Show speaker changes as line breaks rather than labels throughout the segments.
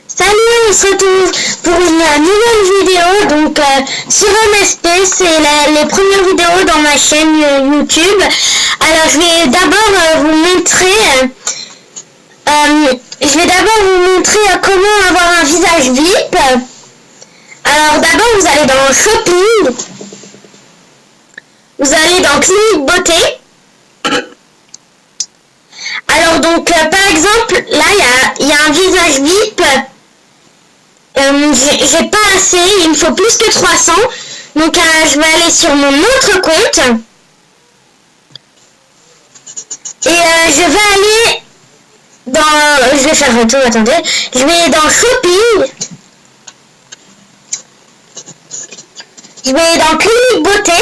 Salut, on se retrouve pour une nouvelle vidéo, donc sur MSP, c'est les premières vidéos dans ma chaîne YouTube. Alors je vais d'abord vous montrer, comment avoir un visage VIP. Alors d'abord vous allez dans Shopping, vous allez dans Clinique Beauté. Alors donc par exemple là il y a un visage VIP. J'ai pas assez, il me faut plus que 300, donc je vais aller sur mon autre compte et je vais aller dans, je vais faire retour, attendez, je vais dans Shopping, je vais dans Clinique Beauté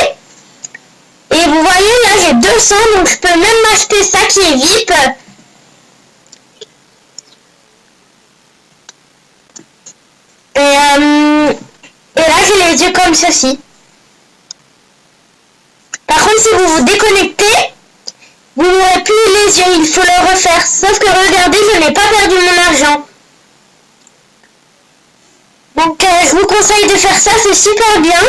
et vous voyez là j'ai 200, donc je peux même m'acheter ça qui est VIP. Et là j'ai les yeux comme ceci. Par contre si vous vous déconnectez, vous n'aurez plus les yeux, il faut le refaire. Sauf que regardez, je n'ai pas perdu mon argent. Donc je vous conseille de faire ça, c'est super bien.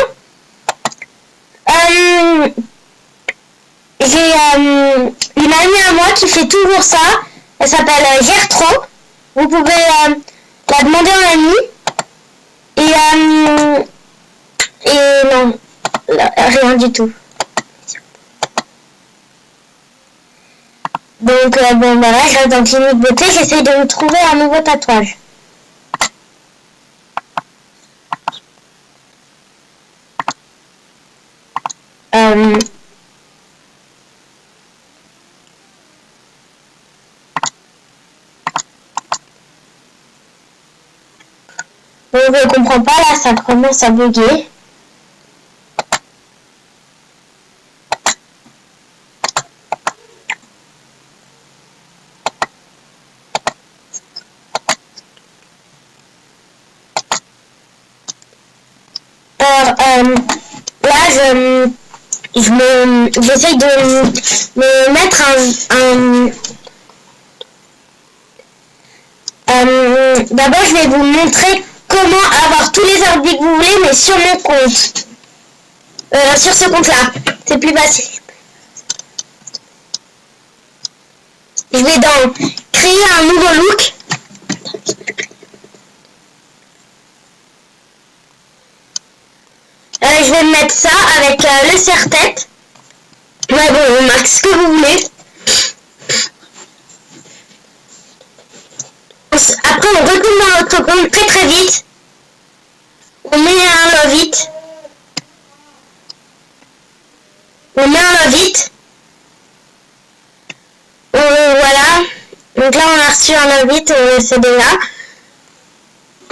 J'ai une amie à moi qui fait toujours ça. Elle s'appelle Gertrude. Vous pouvez la demander en amie. Et non, rien du tout. Donc bon voilà, je reste dans Clinique Beauté, j'essaie de me trouver un nouveau tatouage. Bon, je ne comprends pas, là ça commence à bugger. Là j'essaye de me mettre d'abord je vais vous montrer comment avoir tous les articles que vous voulez, mais sur mon compte, sur ce compte là c'est plus facile. Je vais dans créer un nouveau look. Je vais mettre ça avec le serre-tête. Ouais bon, max ce que vous voulez. Après on retourne dans notre compte très vite. On met un love it. Voilà. Donc là on a reçu un love it, c'est déjà.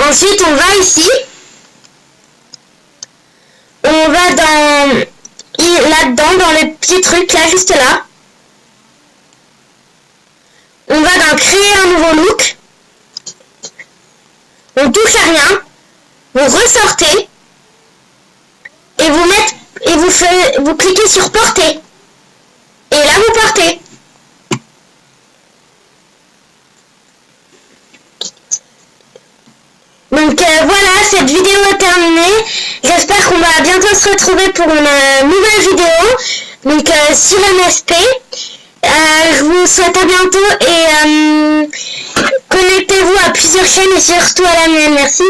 Ensuite on va ici. On va là-dedans, dans le petit truc là, juste là. On va dans créer un nouveau look. On touche à rien. Vous ressortez. Et vous cliquez sur porter. Et là vous partez. Donc voilà, cette vidéo est terminée. J'espère qu'on va bientôt se retrouver pour une nouvelle vidéo. Donc sur MSP. Je vous souhaite à bientôt et connectez-vous à plusieurs chaînes et surtout à la mienne. Merci.